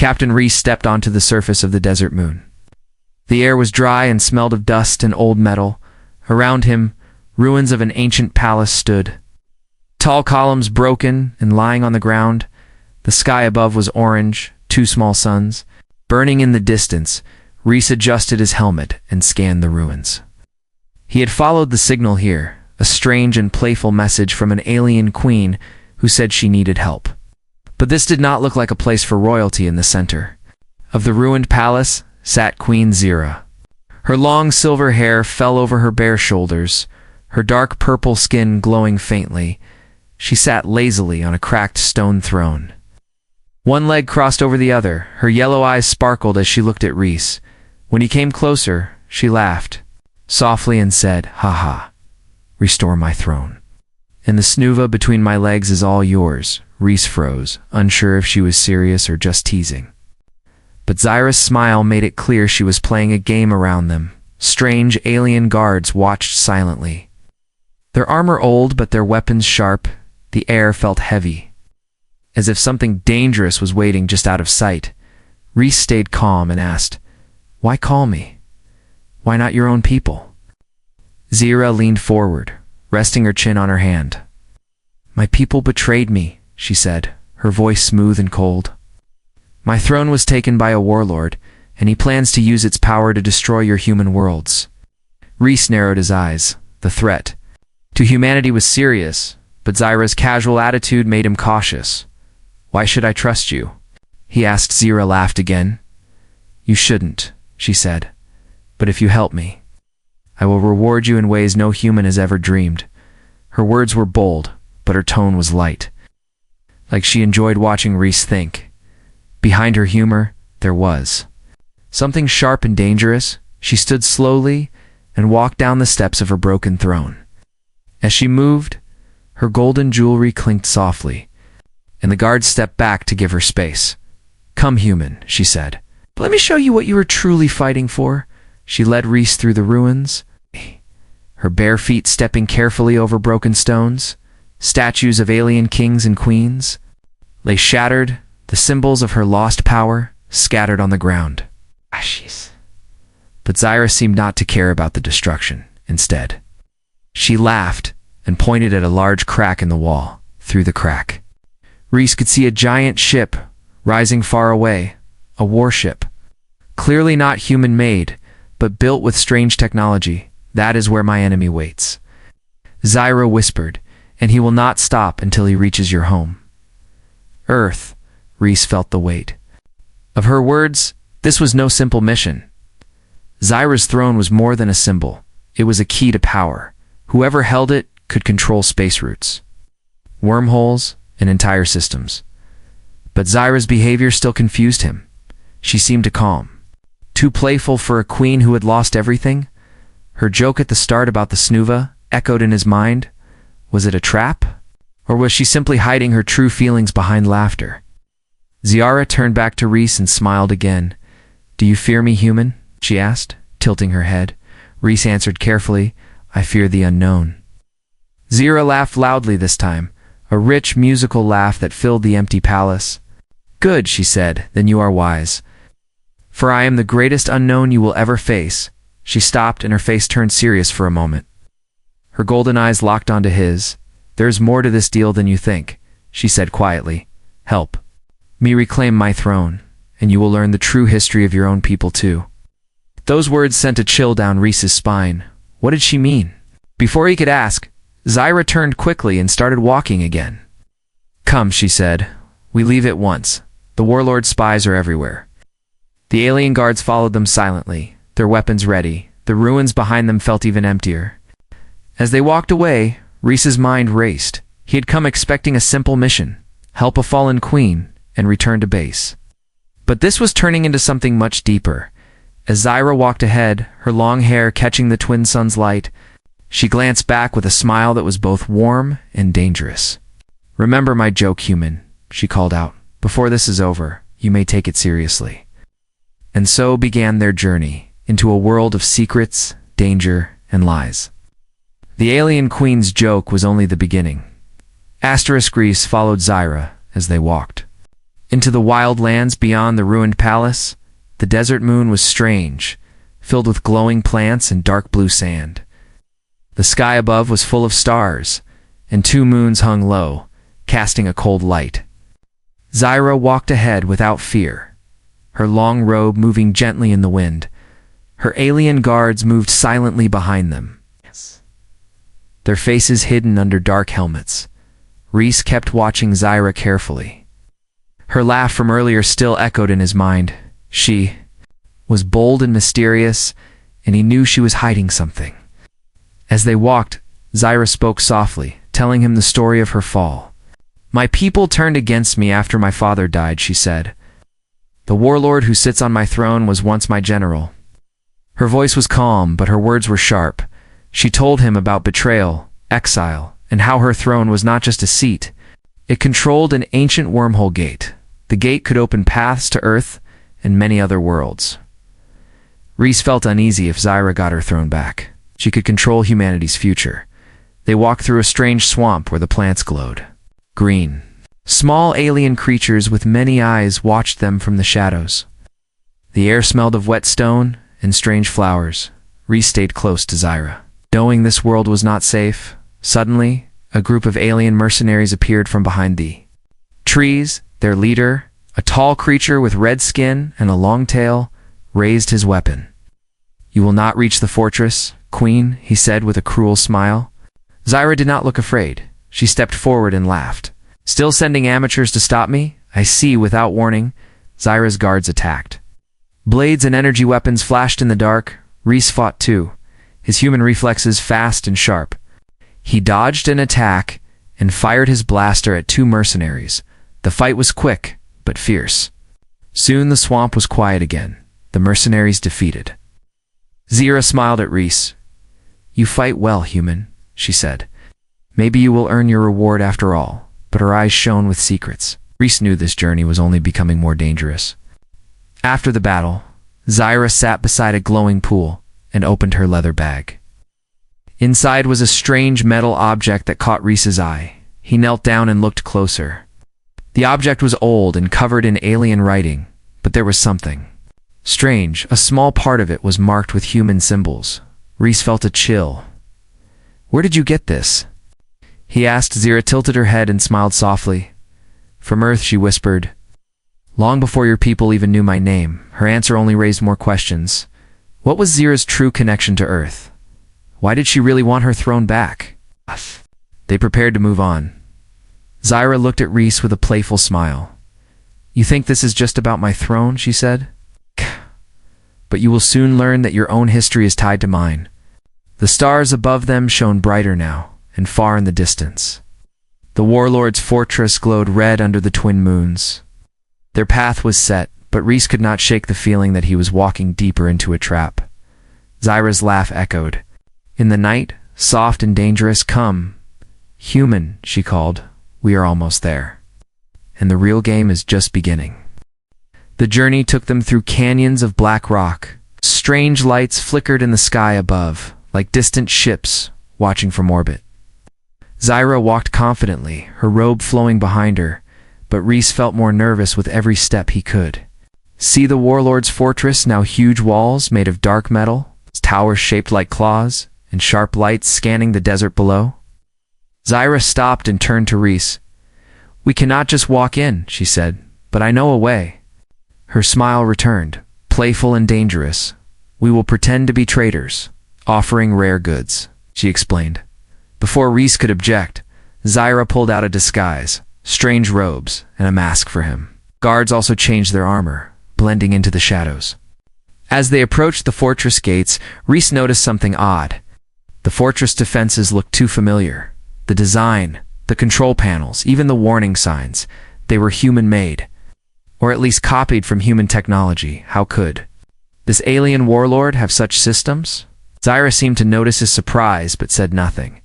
Captain Reese stepped onto the surface of the desert moon. The air was dry and smelled of dust and old metal. Around him, ruins of an ancient palace stood. Tall columns broken and lying on the ground. The sky above was orange, two small suns. Burning in the distance, Reese adjusted his helmet and scanned the ruins. He had followed the signal here, a strange and playful message from an alien queen who said she needed help. But this did not look like a place for royalty in the center. Of the ruined palace sat Queen Zira. Her long silver hair fell over her bare shoulders, her dark purple skin glowing faintly. She sat lazily on a cracked stone throne. One leg crossed over the other, her yellow eyes sparkled as she looked at Reese. When he came closer, she laughed, softly and said, "Ha ha, restore my throne. And the snuva between my legs is all yours." Reese froze, unsure if she was serious or just teasing. But Zira's smile made it clear she was playing a game around them. Strange alien guards watched silently. Their armor old, but their weapons sharp. The air felt heavy, as if something dangerous was waiting just out of sight. Reese stayed calm and asked, "Why call me? Why not your own people?" Zira leaned forward, resting her chin on her hand. "My people betrayed me," she said, her voice smooth and cold. "My throne was taken by a warlord, and he plans to use its power to destroy your human worlds." Reese narrowed his eyes. The threat to humanity was serious, but Zira's casual attitude made him cautious. "Why should I trust you?" he asked. Zira laughed again. "You shouldn't," she said. "But if you help me, I will reward you in ways no human has ever dreamed." Her words were bold, but her tone was light, like she enjoyed watching Reese think. Behind her humor, there was something sharp and dangerous. She stood slowly and walked down the steps of her broken throne. As she moved, her golden jewelry clinked softly, and the guards stepped back to give her space. "Come, human," she said. "Let me show you what you are truly fighting for." She led Reese through the ruins, her bare feet stepping carefully over broken stones. Statues of alien kings and queens lay shattered, the symbols of her lost power scattered on the ground. Ashes. But Zira seemed not to care about the destruction. Instead, she laughed and pointed at a large crack in the wall. Through the crack, Reese could see a giant ship rising far away, a warship. Clearly not human-made, but built with strange technology. "That is where my enemy waits," Zira whispered, "and he will not stop until he reaches your home." Earth. Reese felt the weight of her words. This was no simple mission. Zira's throne was more than a symbol. It was a key to power. Whoever held it could control space routes, wormholes, and entire systems. But Zira's behavior still confused him. She seemed calm, too playful for a queen who had lost everything. Her joke at the start about the snuva echoed in his mind. Was it a trap? Or was she simply hiding her true feelings behind laughter? Zira turned back to Reese and smiled again. "Do you fear me, human?" she asked, tilting her head. Reese answered carefully, "I fear the unknown." Zira laughed loudly this time, a rich musical laugh that filled the empty palace. "Good," she said, "then you are wise. For I am the greatest unknown you will ever face." She stopped and her face turned serious for a moment. Her golden eyes locked onto his. "There's more to this deal than you think," she said quietly. "Help me reclaim my throne, and you will learn the true history of your own people too." Those words sent a chill down Reese's spine. What did she mean? Before he could ask, Zira turned quickly and started walking again. "Come," she said. "We leave at once. The warlord's spies are everywhere." The alien guards followed them silently, their weapons ready. The ruins behind them felt even emptier. As they walked away, Reese's mind raced. He had come expecting a simple mission: help a fallen queen and return to base. But this was turning into something much deeper. As Zira walked ahead, her long hair catching the twin sun's light, she glanced back with a smile that was both warm and dangerous. "Remember my joke, human," she called out. "Before this is over, you may take it seriously." And so began their journey into a world of secrets, danger, and lies. The alien queen's joke was only the beginning. Reese followed Zira as they walked. Into the wild lands beyond the ruined palace, the desert moon was strange, filled with glowing plants and dark blue sand. The sky above was full of stars, and 2 moons hung low, casting a cold light. Zyra walked ahead without fear, her long robe moving gently in the wind. Her alien guards moved silently behind them, their faces hidden under dark helmets. Rhys kept watching Zyra carefully. Her laugh from earlier still echoed in his mind. She was bold and mysterious, and he knew she was hiding something. As they walked, Zyra spoke softly, telling him the story of her fall. "My people turned against me after my father died," she said. "The warlord who sits on my throne was once my general." Her voice was calm, but her words were sharp. She told him about betrayal, exile, and how her throne was not just a seat. It controlled an ancient wormhole gate. The gate could open paths to Earth and many other worlds. Rhys felt uneasy if Zyra got her throne back. She could control humanity's future. They walked through a strange swamp where the plants glowed green. Small alien creatures with many eyes watched them from the shadows. The air smelled of wet stone and strange flowers. Rhys stayed close to Zyra. Knowing this world was not safe, suddenly, a group of alien mercenaries appeared from behind the trees. Their leader, a tall creature with red skin and a long tail, raised his weapon. "You will not reach the fortress, Queen," he said with a cruel smile. Zyra did not look afraid. She stepped forward and laughed. "Still sending amateurs to stop me? I see." Without warning, Zyra's guards attacked. Blades and energy weapons flashed in the dark. Rhys fought too, his human reflexes fast and sharp. He dodged an attack and fired his blaster at 2 mercenaries. The fight was quick, but fierce. Soon the swamp was quiet again, the mercenaries defeated. Zyra smiled at Rhys. "You fight well, human," she said. "Maybe you will earn your reward after all." But her eyes shone with secrets. Rhys knew this journey was only becoming more dangerous. After the battle, Zyra sat beside a glowing pool and opened her leather bag. Inside was a strange metal object that caught Rhys's eye. He knelt down and looked closer. The object was old and covered in alien writing, but there was something strange. A small part of it was marked with human symbols. Rhys felt a chill. "Where did you get this?" he asked. Zyra tilted her head and smiled softly. "From Earth," she whispered. "Long before your people even knew my name." Her answer only raised more questions. What was Zyra's true connection to Earth? Why did she really want her throne back? They prepared to move on. Zyra looked at Rhys with a playful smile. "You think this is just about my throne?" she said. "But you will soon learn that your own history is tied to mine." The stars above them shone brighter now, and far in the distance. The warlord's fortress glowed red under the twin moons. Their path was set, but Rhys could not shake the feeling that he was walking deeper into a trap. Zyra's laugh echoed. In the night, soft and dangerous, "Come, human," she called. "We are almost there. And the real game is just beginning." The journey took them through canyons of black rock. Strange lights flickered in the sky above, like distant ships watching from orbit. Zyra walked confidently, her robe flowing behind her, but Rhys felt more nervous with every step he could. See the warlord's fortress, now huge walls made of dark metal, towers shaped like claws, and sharp lights scanning the desert below? Zyra stopped and turned to Rhys. "We cannot just walk in," she said, "but I know a way." Her smile returned, playful and dangerous. "We will pretend to be traders, offering rare goods," she explained. Before Rhys could object, Zyra pulled out a disguise, strange robes, and a mask for him. Guards also changed their armor, blending into the shadows. As they approached the fortress gates, Rhys noticed something odd. The fortress defenses looked too familiar. The design, the control panels, even the warning signs, they were human-made. Or at least copied from human technology. How could this alien warlord have such systems? Zyra seemed to notice his surprise, but said nothing.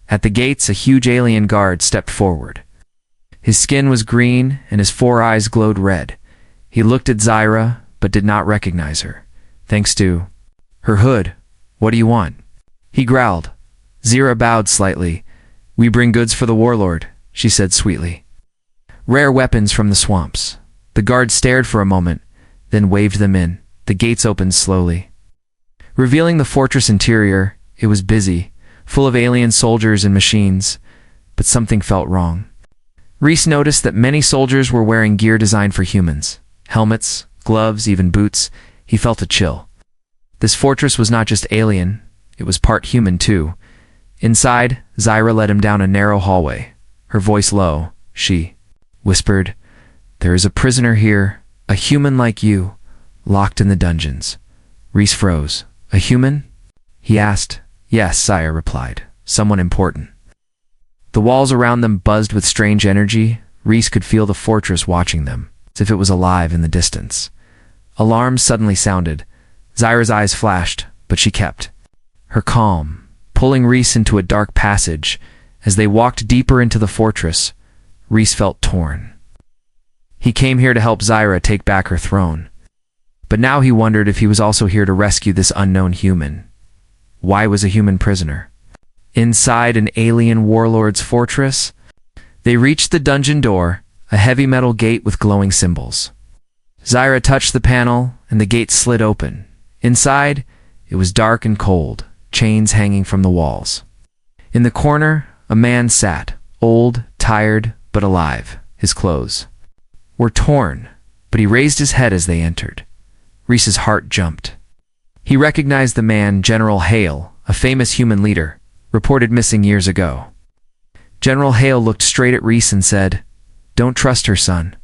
At the gates, a huge alien guard stepped forward. His skin was green, and his 4 eyes glowed red. He looked at Zyra, but did not recognize her. Thanks to her hood. "What do you want?" he growled. Zyra bowed slightly. "We bring goods for the warlord," she said sweetly. "Rare weapons from the swamps. The guard stared for a moment, then waved them in. The gates opened slowly, revealing the fortress interior. It was busy, full of alien soldiers and machines, but something felt wrong. Reese noticed that many soldiers were wearing gear designed for humans. Helmets, gloves, even boots. He felt a chill. This fortress was not just alien, it was part human too. Inside, Zyra led him down a narrow hallway. Her voice low, she whispered, "There is a prisoner here, a human like you, locked in the dungeons." Reese froze. "A human?" he asked. "Yes," Zyra replied. "Someone important." The walls around them buzzed with strange energy. Reese could feel the fortress watching them, as if it was alive in the distance. Alarms suddenly sounded. Zyra's eyes flashed, but she kept her calm, pulling Reese into a dark passage. As they walked deeper into the fortress, Reese felt torn. He came here to help Zyra take back her throne. But now he wondered if he was also here to rescue this unknown human. Why was a human prisoner inside an alien warlord's fortress? They reached the dungeon door, a heavy metal gate with glowing symbols. Zyra touched the panel, and the gate slid open. Inside, it was dark and cold, chains hanging from the walls. In the corner, a man sat, old, tired, but alive. His clothes were torn, but he raised his head as they entered. Reese's heart jumped. He recognized the man, General Hale, a famous human leader, reported missing years ago. General Hale looked straight at Reese and said, "Don't trust her, son.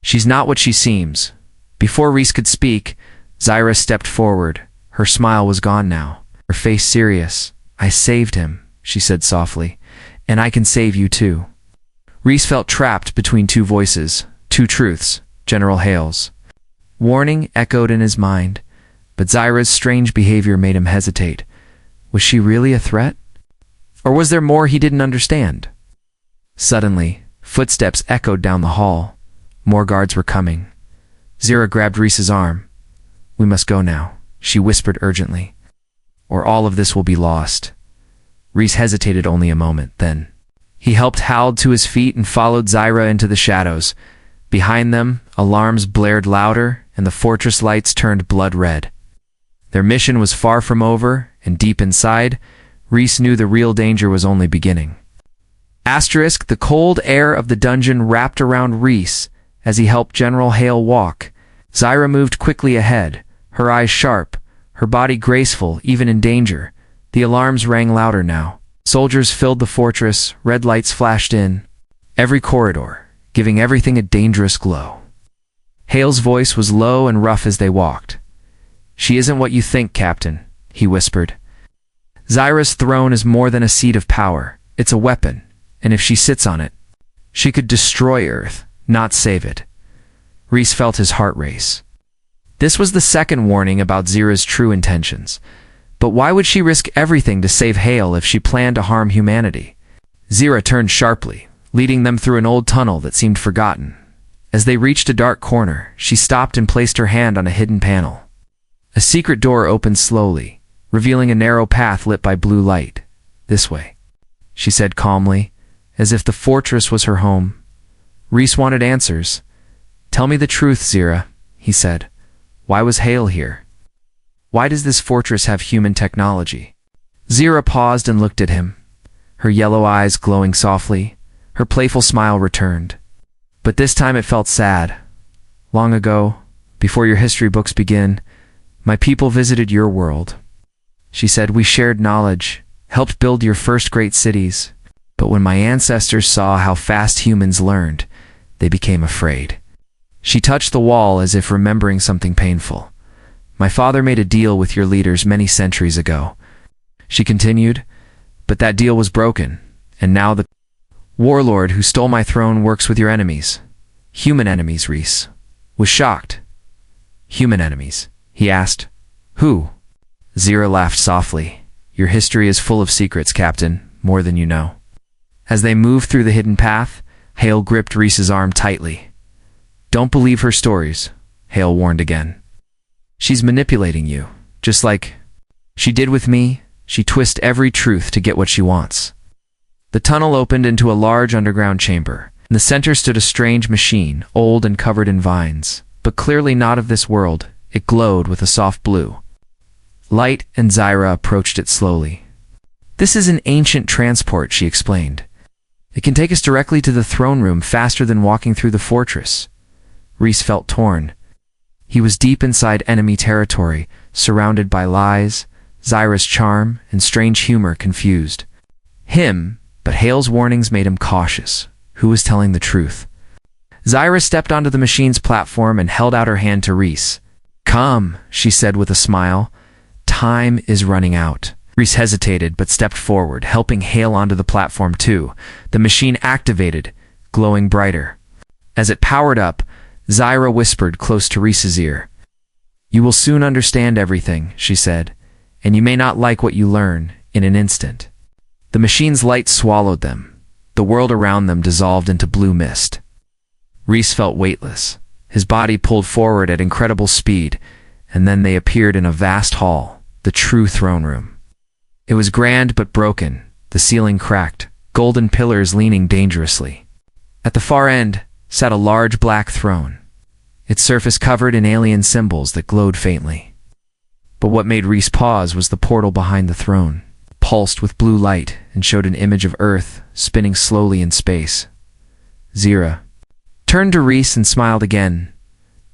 She's not what she seems." Before Reese could speak, Zyra stepped forward. Her smile was gone now, her face serious. "I saved him," she said softly, "and I can save you too." Reese felt trapped between two voices, two truths. General Hale's warning echoed in his mind, but Zyra's strange behavior made him hesitate. Was she really a threat? Or was there more he didn't understand? Suddenly, footsteps echoed down the hall. More guards were coming. Zyra grabbed Reese's arm. "We must go now," she whispered urgently, "or all of this will be lost." Reese hesitated only a moment, then he helped Hal to his feet and followed Zyra into the shadows. Behind them, alarms blared louder, and the fortress lights turned blood red. Their mission was far from over, and deep inside, Reese knew the real danger was only beginning. The cold air of the dungeon wrapped around Reese as he helped General Hale walk. Zyra moved quickly ahead, her eyes sharp, her body graceful even in danger. The alarms rang louder now. Soldiers filled the fortress, red lights flashed in every corridor, giving everything a dangerous glow. Hale's voice was low and rough as they walked. "She isn't what you think, Captain," he whispered. "Zyra's throne is more than a seat of power. It's a weapon, and if she sits on it, she could destroy Earth, not save it." Reese felt his heart race. This was the second warning about Zyra's true intentions. But why would she risk everything to save Hale if she planned to harm humanity? Zyra turned sharply, leading them through an old tunnel that seemed forgotten. As they reached a dark corner, she stopped and placed her hand on a hidden panel. A secret door opened slowly, revealing a narrow path lit by blue light. "This way," she said calmly, as if the fortress was her home. Reese wanted answers. "Tell me the truth, Zyra," he said. "Why was Hale here? Why does this fortress have human technology?" Zyra paused and looked at him, her yellow eyes glowing softly. Her playful smile returned. But this time it felt sad. "Long ago, before your history books begin, my people visited your world," she said. "We shared knowledge, helped build your first great cities. But when my ancestors saw how fast humans learned, they became afraid." She touched the wall as if remembering something painful. "My father made a deal with your leaders many centuries ago," she continued, "but that deal was broken, and now the warlord who stole my throne works with your enemies." "Human enemies," Reese was shocked. "Human enemies?" he asked. "Who?" Zyra laughed softly. "Your history is full of secrets, Captain, more than you know." As they moved through the hidden path, Hale gripped Reese's arm tightly. "Don't believe her stories," Hale warned again. "She's manipulating you, just like she did with me. She twists every truth to get what she wants." The tunnel opened into a large underground chamber. In the center stood a strange machine, old and covered in vines, but clearly not of this world. It glowed with a soft blue light, and Zyra approached it slowly. "This is an ancient transport," she explained. "It can take us directly to the throne room faster than walking through the fortress." Rhys felt torn. He was deep inside enemy territory, surrounded by lies, Zyra's charm, and strange humor confused him, but Hale's warnings made him cautious. Who was telling the truth? Zyra stepped onto the machine's platform and held out her hand to Rhys. "Come," she said with a smile. "Time is running out." Rhys hesitated but stepped forward, helping Hale onto the platform too. The machine activated, glowing brighter. As it powered up, Zyra whispered close to Rhys's ear. "You will soon understand everything," she said, "and you may not like what you learn in an instant." The machine's light swallowed them. The world around them dissolved into blue mist. Rhys felt weightless. His body pulled forward at incredible speed, and then they appeared in a vast hall, the true throne room. It was grand but broken, the ceiling cracked, golden pillars leaning dangerously. At the far end sat a large black throne, its surface covered in alien symbols that glowed faintly. But what made Rhys pause was the portal behind the throne, pulsed with blue light and showed an image of Earth spinning slowly in space. Zyra turned to Rhys and smiled again.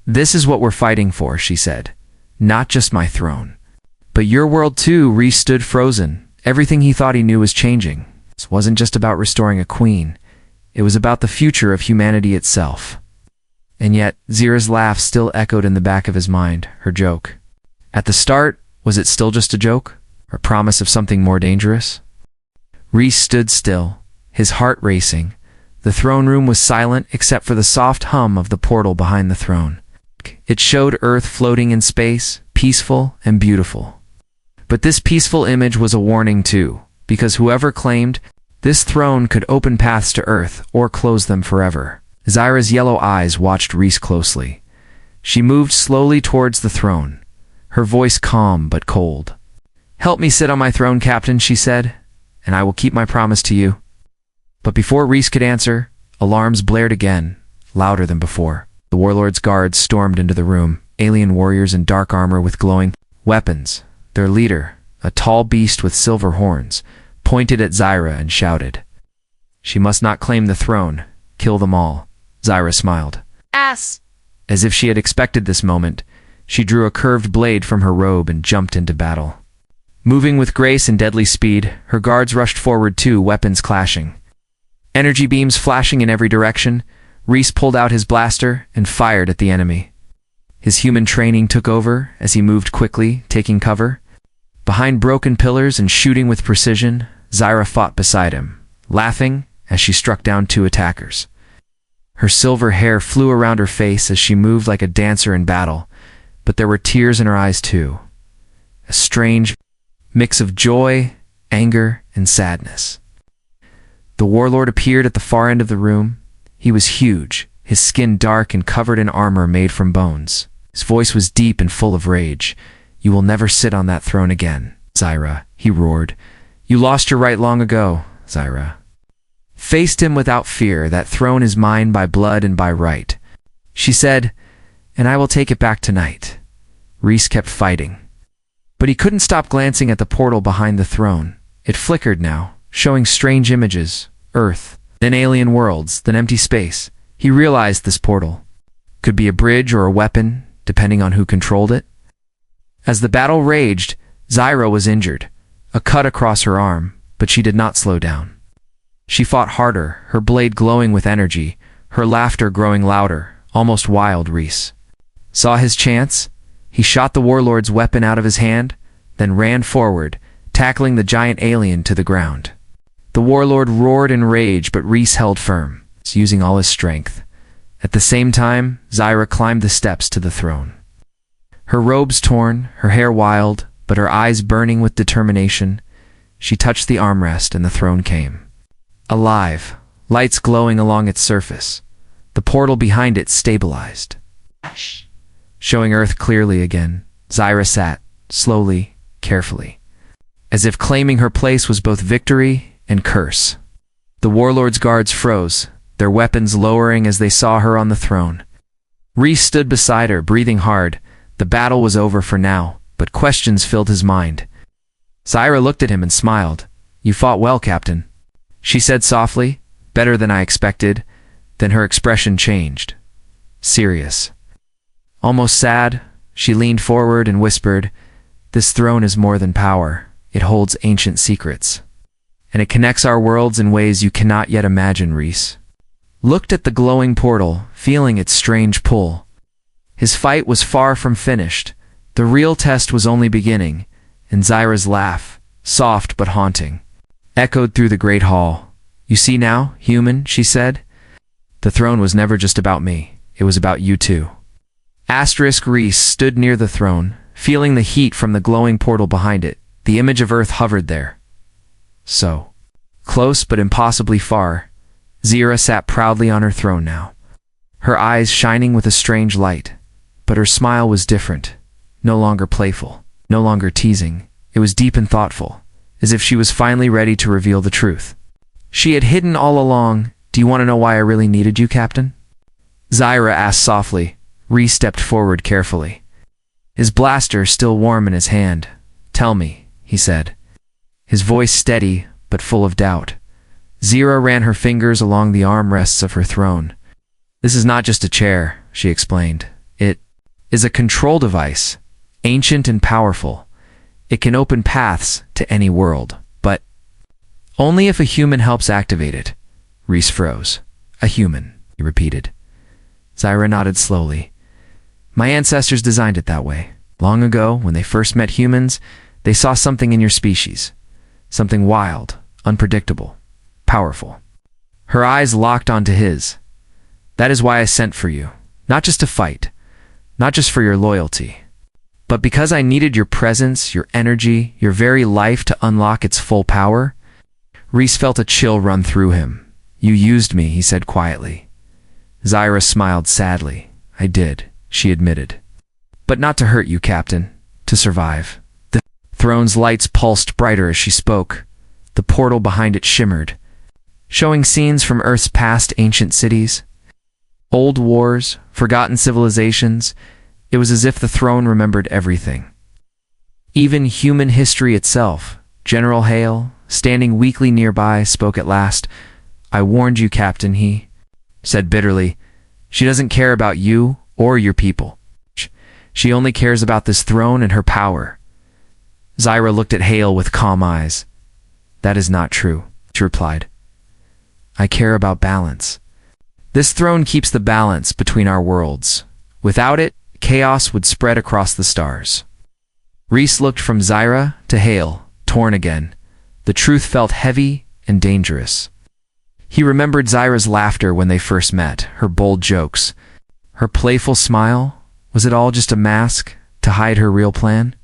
"This is what we're fighting for," she said. "Not just my throne, but your world too." Rhys stood frozen. Everything he thought he knew was changing. This wasn't just about restoring a queen. It was about the future of humanity itself. And yet, Zyra's laugh still echoed in the back of his mind, her joke. At the start, was it still just a joke? Or promise of something more dangerous? Rhys stood still, his heart racing. The throne room was silent except for the soft hum of the portal behind the throne. It showed Earth floating in space, peaceful and beautiful. But this peaceful image was a warning too, because whoever claimed this throne could open paths to Earth or close them forever. Zyra's yellow eyes watched Rhys closely. She moved slowly towards the throne, her voice calm but cold. "Help me sit on my throne, Captain," she said, "and I will keep my promise to you." But before Rhys could answer, alarms blared again, louder than before. The warlord's guards stormed into the room, alien warriors in dark armor with glowing weapons. Their leader, a tall beast with silver horns, pointed at Zyra and shouted, "She must not claim the throne. Kill them all." Zyra smiled. Ass! As if she had expected this moment, she drew a curved blade from her robe and jumped into battle. Moving with grace and deadly speed, her guards rushed forward too, weapons clashing. Energy beams flashing in every direction, Rhys pulled out his blaster and fired at the enemy. His human training took over as he moved quickly, taking cover. Behind broken pillars and shooting with precision, Zyra fought beside him, laughing as she struck down two attackers. Her silver hair flew around her face as she moved like a dancer in battle, but there were tears in her eyes too. A strange mix of joy, anger, and sadness. The warlord appeared at the far end of the room. He was huge, his skin dark and covered in armor made from bones. His voice was deep and full of rage. "You will never sit on that throne again, Zyra," he roared. "You lost your right long ago, Zyra. Faced him without fear. That throne is mine by blood and by right," she said, "and I will take it back tonight." Rhys kept fighting. But he couldn't stop glancing at the portal behind the throne. It flickered now, showing strange images, Earth, then alien worlds, then empty space. He realized this portal could be a bridge or a weapon, depending on who controlled it. As the battle raged, Zyra was injured, a cut across her arm, but she did not slow down. She fought harder, her blade glowing with energy, her laughter growing louder, almost wild. Rhys saw his chance. He shot the warlord's weapon out of his hand, then ran forward, tackling the giant alien to the ground. The warlord roared in rage, but Rhys held firm, using all his strength. At the same time, Zyra climbed the steps to the throne. Her robes torn, her hair wild, but her eyes burning with determination. She touched the armrest and the throne came alive, lights glowing along its surface. The portal behind it stabilized, showing Earth clearly again. Zyra sat, slowly, carefully, as if claiming her place was both victory and curse. The warlord's guards froze, their weapons lowering as they saw her on the throne. Rhys stood beside her, breathing hard. The battle was over for now, but questions filled his mind. Zyra looked at him and smiled. "You fought well, Captain," she said softly. "Better than I expected." Then her expression changed. Serious. Almost sad, she leaned forward and whispered, "This throne is more than power. It holds ancient secrets. And it connects our worlds in ways you cannot yet imagine." Rhys looked at the glowing portal, feeling its strange pull. His fight was far from finished. The real test was only beginning, and Zyra's laugh, soft but haunting, echoed through the great hall. "You see now, human," she said. "The throne was never just about me. It was about you too." Rhys stood near the throne, feeling the heat from the glowing portal behind it. The image of Earth hovered there. So close but impossibly far, Zyra sat proudly on her throne now, her eyes shining with a strange light. But her smile was different, no longer playful, no longer teasing. It was deep and thoughtful, as if she was finally ready to reveal the truth she had hidden all along. "Do you want to know why I really needed you, Captain?" Zyra asked softly. Rhys stepped forward carefully, his blaster still warm in his hand. "Tell me," he said, his voice steady but full of doubt. Zyra ran her fingers along the armrests of her throne. "This is not just a chair," she explained. "It is a control device, ancient and powerful. It can open paths to any world, but only if a human helps activate it." Rhys froze. "A human," he repeated. Zyra nodded slowly. "My ancestors designed it that way. Long ago, when they first met humans, they saw something in your species. Something wild, unpredictable, powerful." Her eyes locked onto his. "That is why I sent for you. Not just to fight, not just for your loyalty, but because I needed your presence, your energy, your very life to unlock its full power." Rhys felt a chill run through him. "You used me," he said quietly. Zyra smiled sadly. "I did," she admitted. "But not to hurt you, Captain. To survive." The throne's lights pulsed brighter as she spoke. The portal behind it shimmered, showing scenes from Earth's past ancient cities. Old wars, forgotten civilizations. It was as if the throne remembered everything. Even human history itself. General Hale, standing weakly nearby, spoke at last. "I warned you, Captain," he said bitterly. "She doesn't care about you or your people. She only cares about this throne and her power." Zyra looked at Hale with calm eyes. "That is not true," she replied. "I care about balance. This throne keeps the balance between our worlds. Without it, chaos would spread across the stars." Rhys looked from Zyra to Hale, torn again. The truth felt heavy and dangerous. He remembered Zyra's laughter when they first met, her bold jokes, her playful smile. Was it all just a mask to hide her real plan?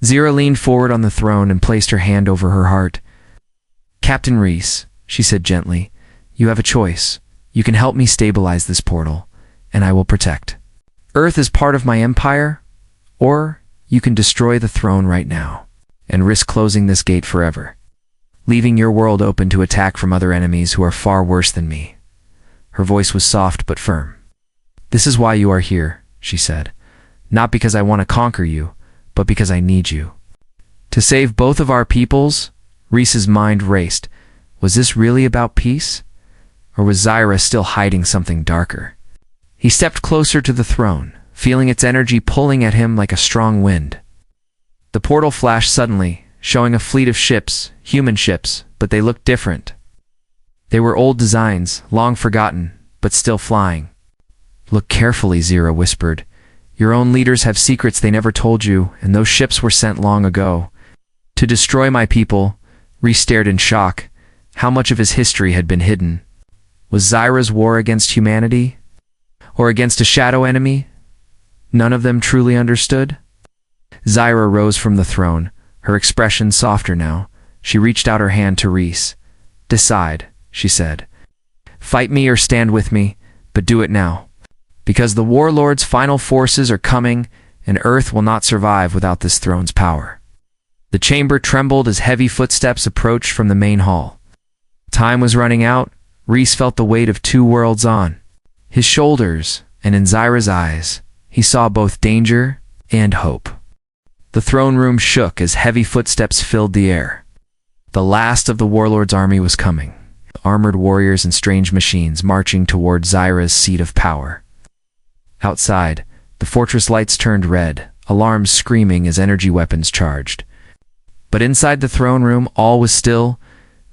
Zyra leaned forward on the throne and placed her hand over her heart. "Captain Rhys," she said gently, "you have a choice. You can help me stabilize this portal, and I will protect Earth as part of my empire, or you can destroy the throne right now and risk closing this gate forever, leaving your world open to attack from other enemies who are far worse than me." Her voice was soft but firm. "This is why you are here," she said. "Not because I want to conquer you, but because I need you. To save both of our peoples." Rhys's mind raced. Was this really about peace? Or was Zyra still hiding something darker? He stepped closer to the throne, feeling its energy pulling at him like a strong wind. The portal flashed suddenly, showing a fleet of ships, human ships, but they looked different. They were old designs, long forgotten, but still flying. "Look carefully," Zyra whispered. "Your own leaders have secrets they never told you, and those ships were sent long ago to destroy my people." Rhys stared in shock. How much of his history had been hidden? Was Zyra's war against humanity? Or against a shadow enemy none of them truly understood? Zyra rose from the throne, her expression softer now. She reached out her hand to Rhys. "Decide," she said. "Fight me or stand with me, but do it now. Because the warlord's final forces are coming, and Earth will not survive without this throne's power." The chamber trembled as heavy footsteps approached from the main hall. Time was running out. Reese felt the weight of two worlds on his shoulders, and in Zyra's eyes, he saw both danger and hope. The throne room shook as heavy footsteps filled the air. The last of the warlord's army was coming, armored warriors and strange machines marching toward Zyra's seat of power. Outside, the fortress lights turned red, alarms screaming as energy weapons charged. But inside the throne room, all was still.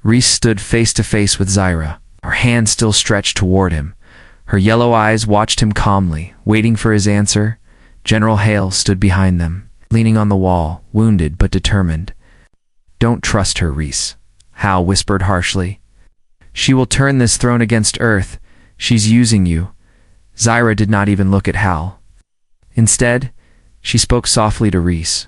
Reese stood face to face with Zyra, her hand still stretched toward him. Her yellow eyes watched him calmly, waiting for his answer. General Hale stood behind them, leaning on the wall, wounded but determined. "Don't trust her, Reese," Hal whispered harshly. "She will turn this throne against Earth. She's using you." Zyra did not even look at Hal. Instead, she spoke softly to Reese.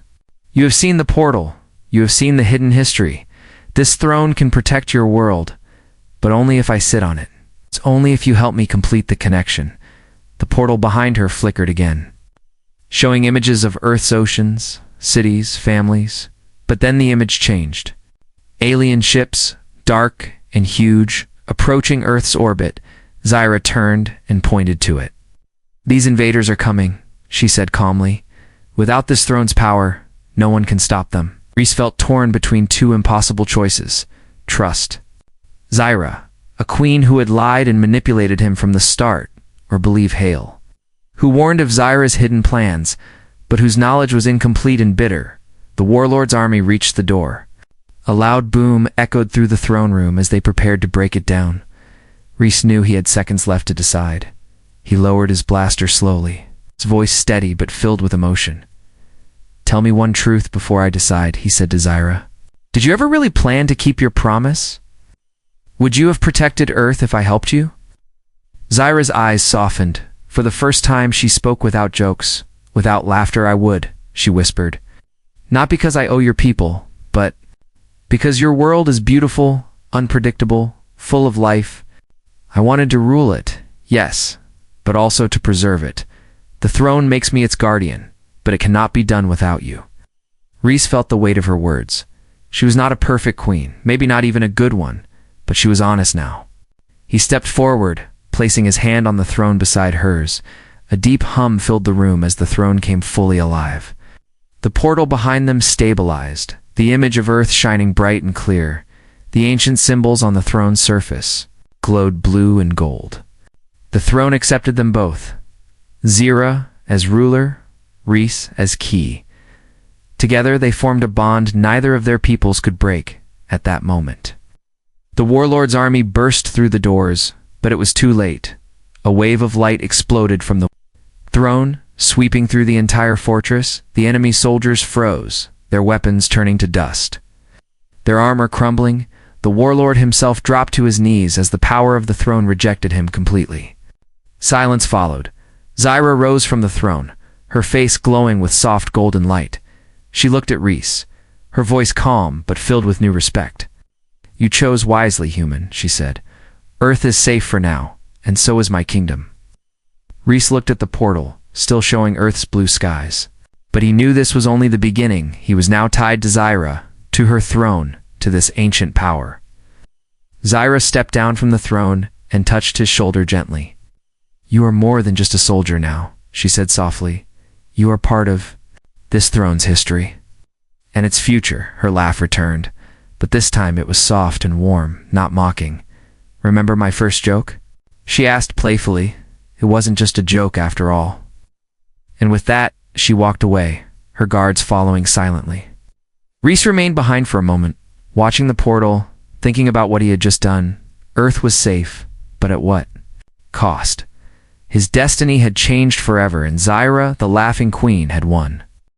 "You have seen the portal. You have seen the hidden history. This throne can protect your world, but only if I sit on it. It's only if you help me complete the connection." The portal behind her flickered again, showing images of Earth's oceans, cities, families. But then the image changed. Alien ships, dark and huge, approaching Earth's orbit. Zyra turned and pointed to it. "These invaders are coming," she said calmly. "Without this throne's power, no one can stop them." Reese felt torn between two impossible choices. Trust Zyra, a queen who had lied and manipulated him from the start, or believe Hale, who warned of Zyra's hidden plans, but whose knowledge was incomplete and bitter. The warlord's army reached the door. A loud boom echoed through the throne room as they prepared to break it down. Reese knew he had seconds left to decide. He lowered his blaster slowly, his voice steady but filled with emotion. "Tell me one truth before I decide," he said to Zyra. "Did you ever really plan to keep your promise? Would you have protected Earth if I helped you?" Zyra's eyes softened. For the first time she spoke without jokes, without laughter. "I would," she whispered. "Not because I owe your people, but because your world is beautiful, unpredictable, full of life. I wanted to rule it, yes, but also to preserve it. The throne makes me its guardian, but it cannot be done without you." Reese felt the weight of her words. She was not a perfect queen, maybe not even a good one, but she was honest now. He stepped forward, placing his hand on the throne beside hers. A deep hum filled the room as the throne came fully alive. The portal behind them stabilized, the image of Earth shining bright and clear. The ancient symbols on the throne's surface glowed blue and gold. The throne accepted them both. Zyra as ruler, Reese as key. Together they formed a bond neither of their peoples could break at that moment. The warlord's army burst through the doors, but it was too late. A wave of light exploded from the throne, sweeping through the entire fortress. The enemy soldiers froze, their weapons turning to dust. Their armor crumbling, the warlord himself dropped to his knees as the power of the throne rejected him completely. Silence followed. Zyra rose from the throne, her face glowing with soft golden light. She looked at Reese, her voice calm but filled with new respect. "You chose wisely, human," she said. "Earth is safe for now, and so is my kingdom." Reese looked at the portal, still showing Earth's blue skies. But he knew this was only the beginning. He was now tied to Zyra, to her throne, to this ancient power. Zyra stepped down from the throne and touched his shoulder gently. "You are more than just a soldier now," she said softly. "You are part of this throne's history and its future." Her laugh returned, but this time it was soft and warm, not mocking. "Remember my first joke?" she asked playfully. It wasn't just a joke after all. And with that, she walked away, her guards following silently. Reese remained behind for a moment, watching the portal, thinking about what he had just done. Earth was safe, but at what cost? His destiny had changed forever, and Zyra, the laughing queen, had won.